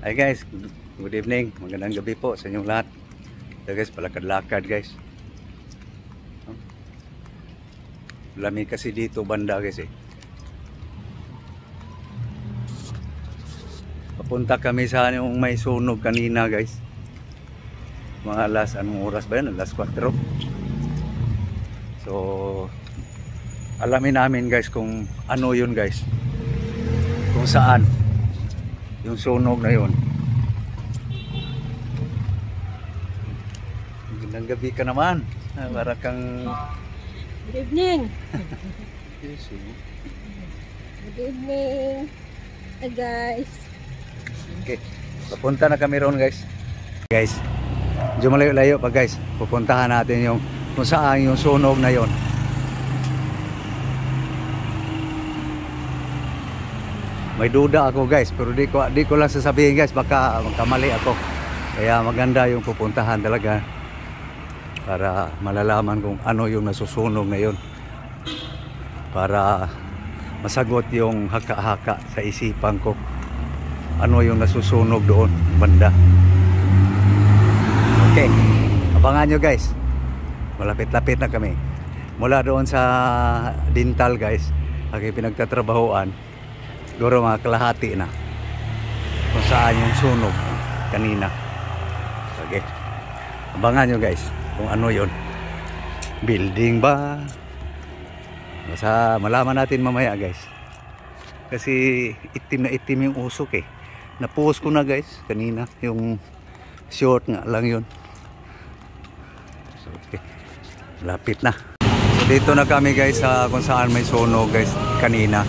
Hi guys, good evening. Magandang gabi po sa inyong lahat. So guys, palakad-lakad guys. Lamig kasi dito banda guys eh. Papunta kami sa yung may sunog kanina guys. Mga anong oras ba yun? Alas 4. So, alamin namin guys kung ano yun guys. Kung saan yung sunog na yun. Magandang gabi ka naman. Para kang... Good evening. Good evening. Hi guys. Okay. Papunta na kami ron guys. Guys, medyo malayo-layo pa guys. Pupuntahan natin yung kung saan yung sunog na yon. May duda ako guys, pero di ko lang sasabihin guys, baka magkamali ako. Kaya maganda yung pupuntahan talaga para malalaman kung ano yung nasusunog na yun. Para masagot yung haka-haka sa isipan ko. Ano yung nasusunog doon banda. Okay, abangan nyo guys. Malapit-lapit na kami. Mula doon sa dental guys, aking pinagtatrabahoan, siguro mga kalahati na kung saan yung sunog kanina. Okay, abangan nyo guys kung ano yon. Building ba? Basta malaman natin mamaya guys. Kasi itim na itim yung usok eh. Na-post ko na guys kanina. Yung short nga lang yun. So, okay, lapit na. So dito na kami guys sa kung saan may sunog guys kanina.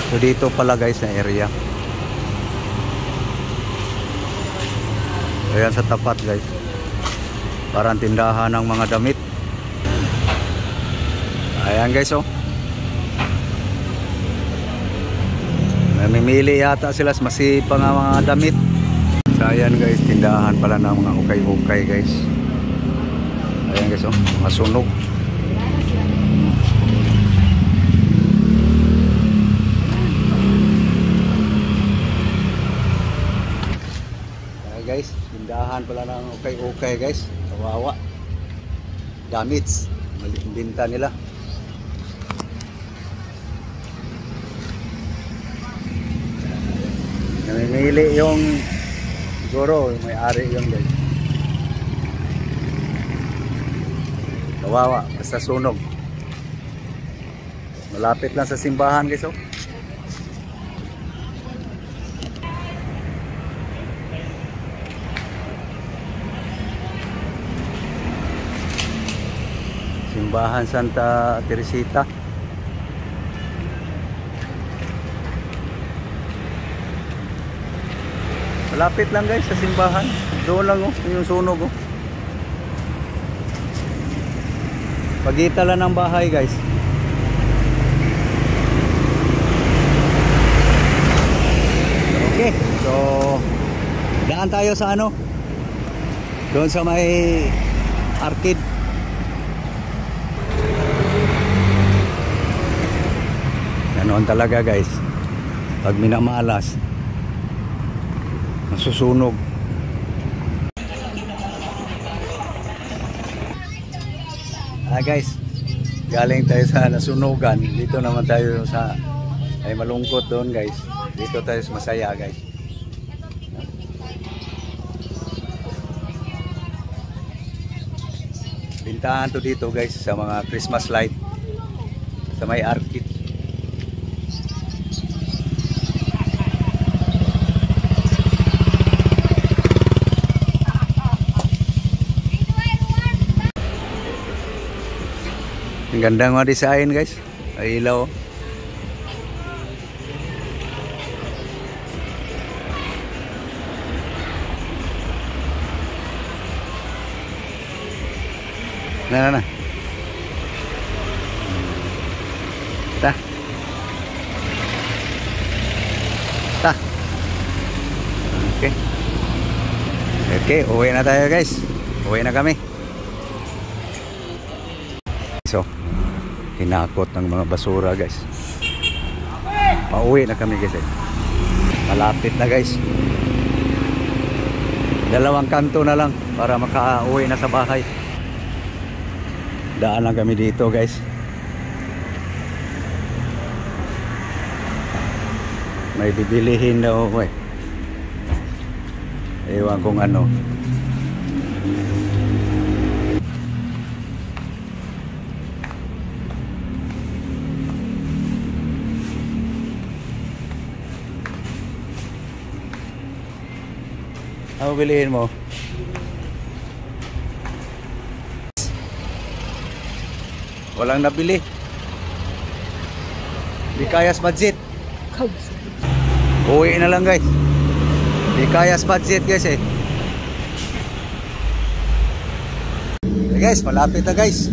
So dito pala guys na area. Ayan sa tapat guys. Parang tindahan ng mga damit. Ayan guys oh. Namimili yata sila masipang mga damit. So ayan guys, tindahan pala ng mga ukay-ukay guys. Ayan guys oh, mga sunog. Guys, tindahan pala ng ukay-ukay guys. Kawawa. Damage. Maliit binta nila. Namimili yung siguro may-ari yun guys. Kawawa. Basta sunog. Malapit lang sa simbahan guys oh. Simbahan Santa Teresita. Malapit lang guys sa simbahan. Doon lang oh, yung sunog oh. Pagitan lang ng bahay guys. Okay, so daan tayo sa ano? Doon sa may arcade. Ganoon talaga guys. Pag minamalas, masusunog. Guys, galing tayo sa nasunugan. Dito naman tayo sa ay malungkot doon guys. Dito tayo sa masaya guys. Bintahan to dito guys sa mga Christmas light sa may arcade. Ang ganda ng design guys. Ay ilaw. Na. Ta. Okay. Okay, uwi na tayo guys. Uwi na kami. So, hinakot ng mga basura guys. Pauwi na kami guys. Malapit na guys. Dalawang kanto na lang para makauwi na sa bahay. Daan lang kami dito guys. May bibilihin daw ako eh. Ewan kung ano. Ano bilihin mo? Walang nabili. Di kayas budget. Cubs. Uwi na lang guys. Di kayas budget guys eh. Hey guys, malapit na guys.